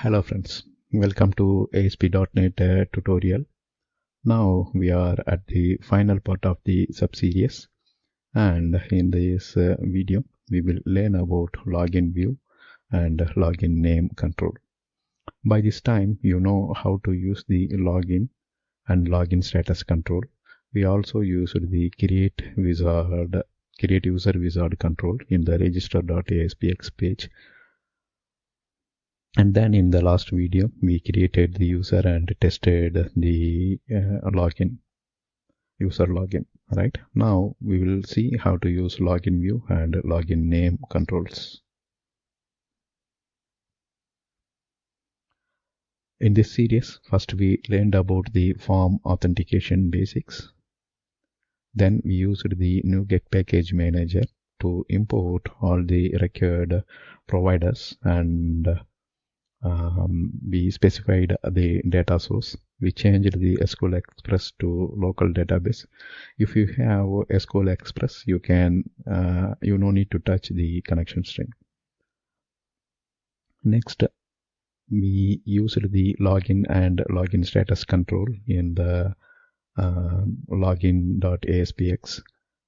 Hello friends, welcome to ASP.NET tutorial. Now we are at the final part of the subseries, and in this video we will learn about LoginView and LoginName control. By this time you know how to use the login and login status control. We also used the create user wizard control in the register.aspx page. And then in the last video, we created the user and tested the user login. Right now, we will see how to use LoginView and LoginName controls. In this series, first we learned about the form authentication basics. Then we used the NuGet package manager to import all the required providers, and we specified the data source. We changed the SQL Express to local database. If you have SQL Express, you can you no need to touch the connection string. Next, we used the login and login status control in the login.aspx.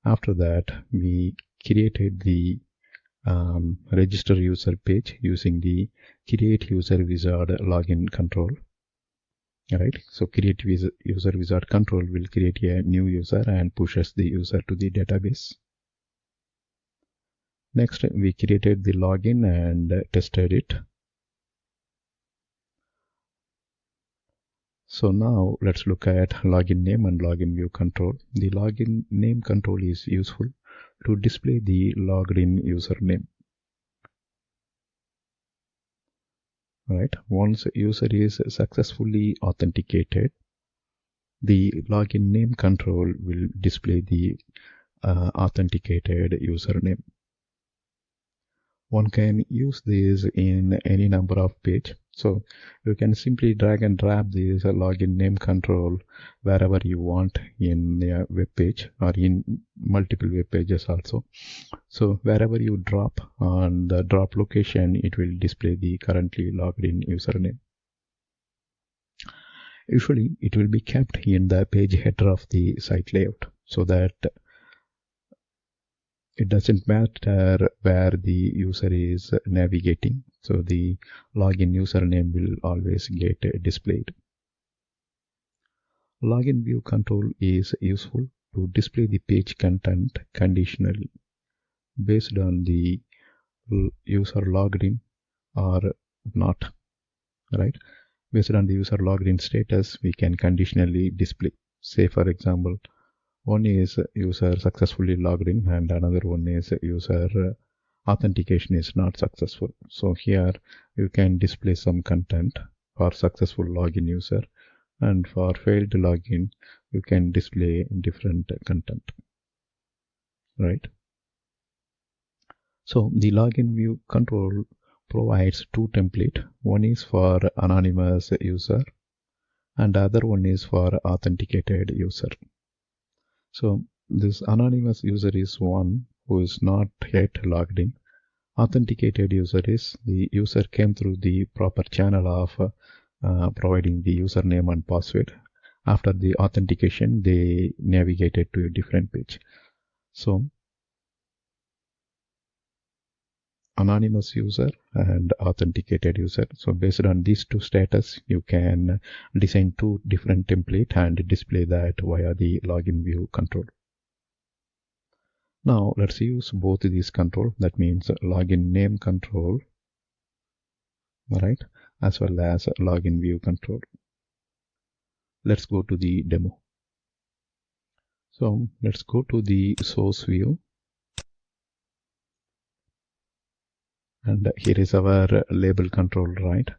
After that, we created the register user page using the create user wizard login control. Alright, so create user wizard control will create a new user and pushes the user to the database. Next, we created the login and tested it. So now let's look at login name and LoginView control. The login name control is useful to display the logged in username. Right, once a user is successfully authenticated, the login name control will display the authenticated username. One can use this in any number of pages. So you can simply drag and drop this login name control wherever you want in a web page or in multiple web pages also. So wherever you drop on the drop location, it will display the currently logged in username. Usually it will be kept in the page header of the site layout, so that it doesn't matter where the user is navigating. So the login username will always get displayed. LoginView control is useful to display the page content conditionally based on the user logged in or not. Right? Based on the user logged in status, we can conditionally display. Say for example, one is user successfully logged in and another one is user authentication is not successful. So here you can display some content for successful login user, and for failed login you can display different content. Right? So the LoginView control provides two templates. One is for anonymous user and the other one is for authenticated user. So this anonymous user is one who is not yet logged in. Authenticated user is the user came through the proper channel of providing the username and password. After the authentication, they navigated to a different page. So anonymous user and authenticated user. So based on these two status, you can design two different templates and display that via the LoginView control. Now let's use both these control, that means login name control, right, as well as LoginView control. Let's go to the demo. So let's go to the source view, and here is our label control. Right,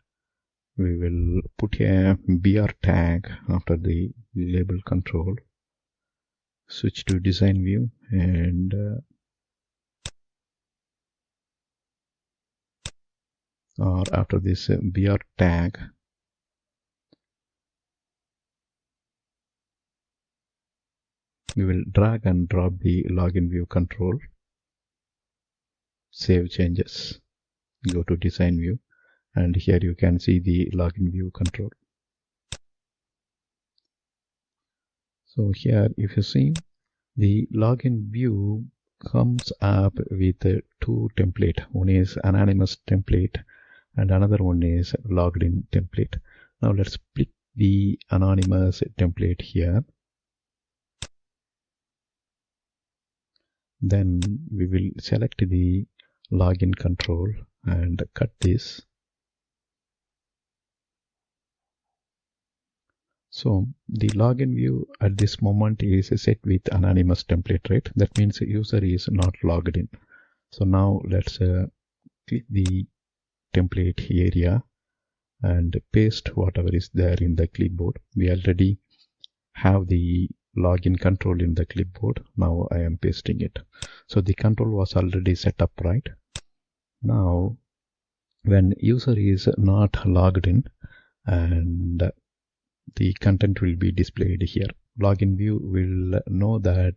we will put a BR tag after the label control. Switch to design view, and or after this BR tag, we will drag and drop the LoginView control. Save changes. Go to design view and here you can see the LoginView control. So here if you see, the LoginView comes up with two templates. One is Anonymous template and another one is LoggedIn template. Now let's pick the Anonymous template here. Then we will select the login control and cut this. So the login view at this moment is set with Anonymous template, right? That means the user is not logged in. So now let's click the template area and paste whatever is there in the clipboard. We already have the login control in the clipboard. Now I am pasting it. So the control was already set up, right? Now when user is not logged in, and the content will be displayed here. LoginView will know that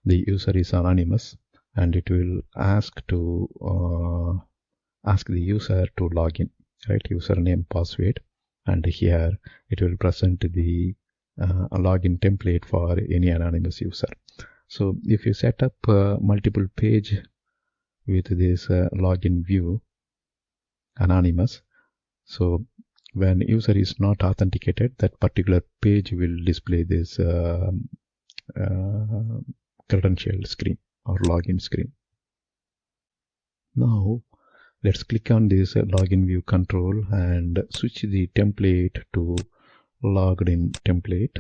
the user is anonymous, and it will ask the user to log in, right? Username, password, and here it will present the login template for any anonymous user. So if you set up multiple page with this LoginView anonymous, so when user is not authenticated, that particular page will display this credential screen or login screen. Now let's click on this LoginView control and switch the template to LoggedIn template.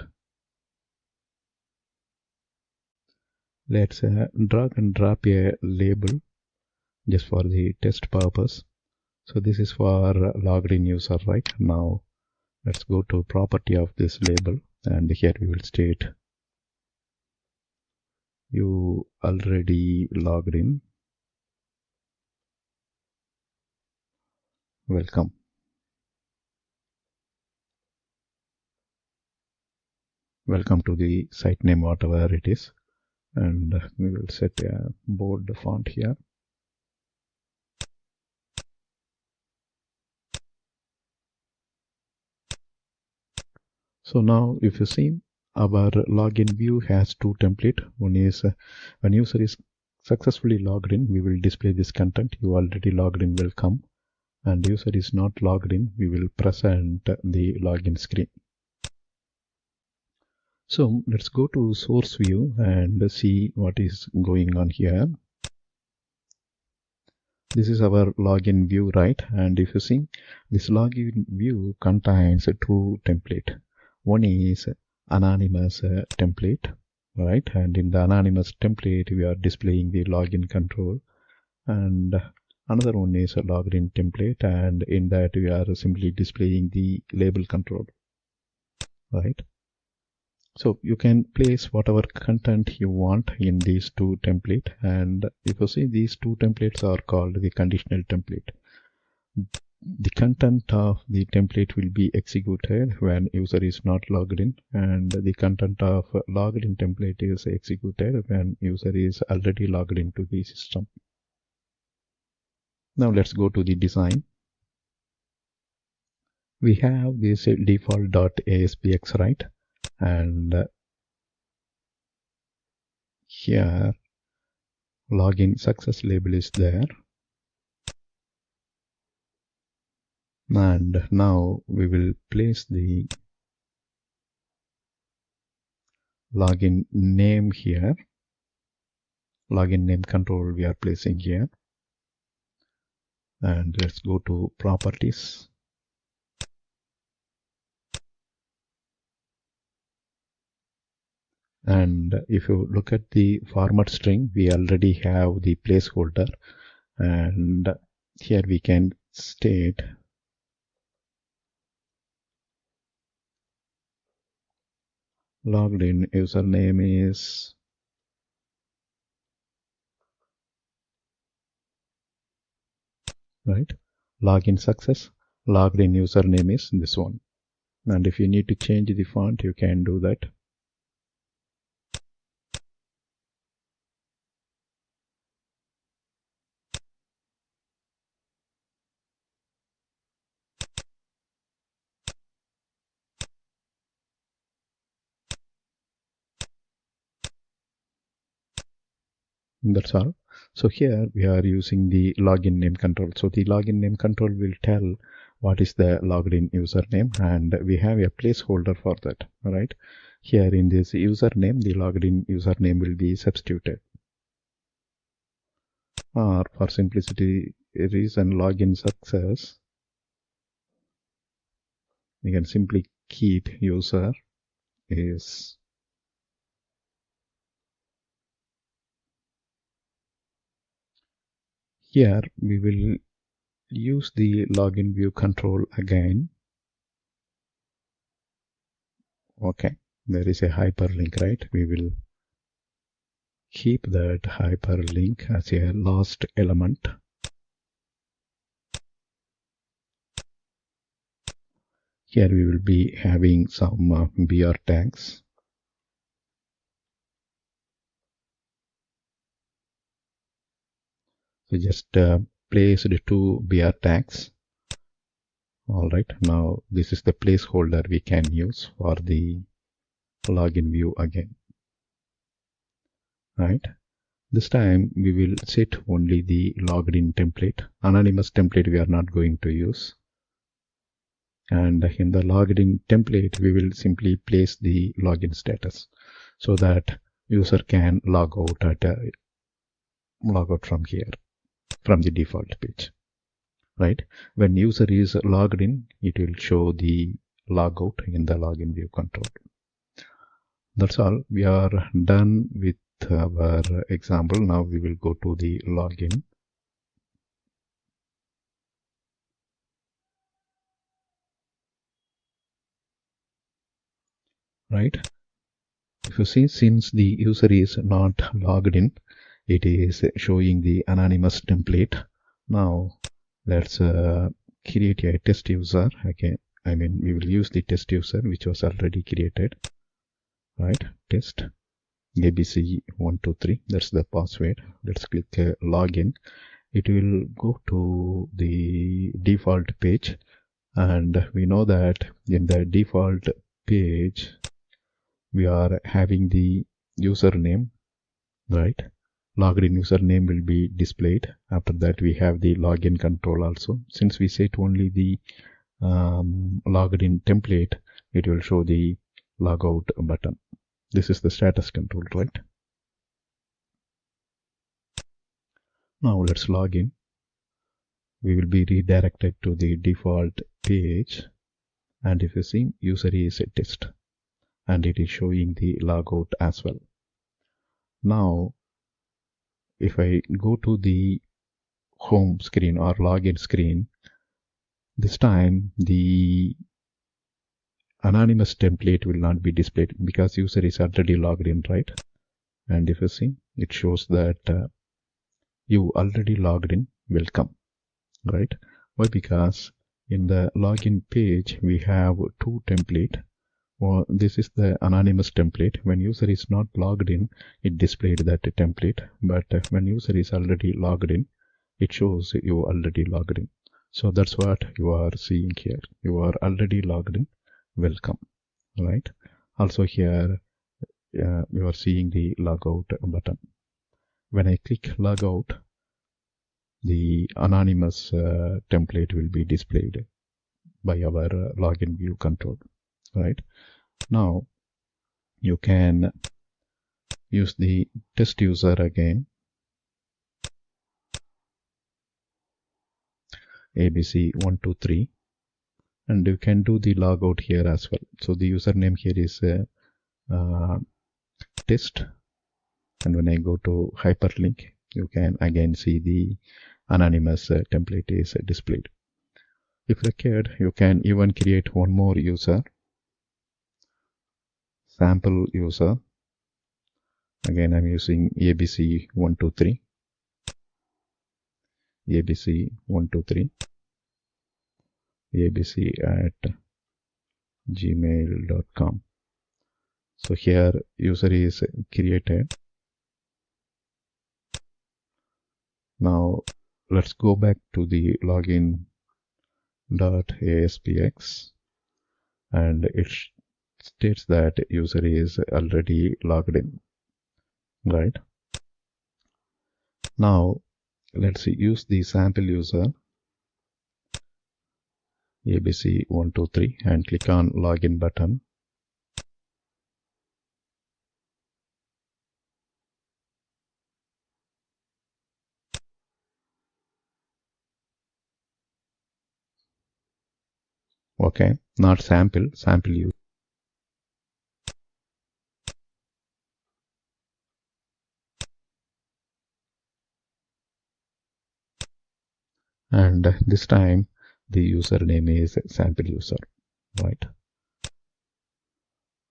Let's drag and drop a label just for the test purpose. So this is for logged in user, right? Now let's go to property of this label, and here we will state you already logged in. Welcome. Welcome to the site name, whatever it is, and we will set a bold font here. So now if you see, our login view has two templates. One is when user is successfully logged in, we will display this content, you already logged in, welcome. And user is not logged in, we will present the login screen. So let's go to source view and see what is going on here. This is our login view, right? And if you see, this login view contains two templates. One is anonymous template, right? And in the anonymous template, we are displaying the login control. And another one is a logged in template, and in that we are simply displaying the label control, right? So you can place whatever content you want in these two templates, and if you see, these two templates are called the conditional template. The content of the template will be executed when user is not logged in, and the content of logged in template is executed when user is already logged into the system. Now let's go to the design. We have this default.aspx, right? And here login success label is there. And now we will place the login name here. Login name control we are placing here. And let's go to properties. And if you look at the format string, we already have the placeholder. And here we can state logged in username is right, login success, logged in username is this one. And if you need to change the font, you can do that. That's all. So here we are using the login name control. So the login name control will tell what is the logged in username, and we have a placeholder for that. All right. Here in this username, the logged in username will be substituted. Or for simplicity reason, login success, you can simply keep user is here. We will use the login view control again. Okay, there is a hyperlink, right? We will keep that hyperlink as a last element. Here we will be having some BR tags. So just place the two BR tags. Alright, now this is the placeholder we can use for the login view again. Right, this time we will set only the logged in template. Anonymous template we are not going to use. And in the logged in template, we will simply place the login status so that user can log out from here, from the default page. Right? When user is logged in, it will show the logout in the login view control. That's all. We are done with our example. Now we will go to the login. Right? If you see, since the user is not logged in, it is showing the anonymous template. Now let's create a test user again. We will use the test user which was already created. Right, test ABC123, that's the password. Let's click login. It will go to the default page, and we know that in the default page we are having the username, right? Logged in username will be displayed. After that we have the login control also. Since we set only the logged in template, it will show the logout button. This is the status control, right? Now let's log in. We will be redirected to the default page, and if you see, user is a test, and it is showing the logout as well. Now if I go to the home screen or login screen, this time the anonymous template will not be displayed because user is already logged in, right? And if you see, it shows that you already logged in, welcome, right? Why? Because in the login page we have two templates. Well, this is the anonymous template. When user is not logged in, it displayed that template, but when user is already logged in, it shows you already logged in. So that's what you are seeing here. You are already logged in, welcome, right? Also here you are seeing the logout button. When I click logout, the anonymous template will be displayed by our login view control, right? Now you can use the test user again, ABC123, and you can do the logout here as well. So the username here is test, and when I go to hyperlink, you can again see the anonymous template is displayed. If required, you can even create one more user, sample user. Again, I'm using ABC123, ABC123, abc@gmail.com. So here user is created. Now let's go back to the login.aspx, and it states that user is already logged in, right? Now let's use the sample user ABC123 and click on login button. Okay, not sample user. And this time the username is sample user, right?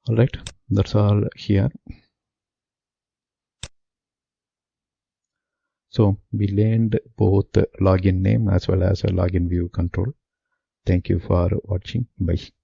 All right, that's all here. So we learned both login name as well as a LoginView control. Thank you for watching. Bye.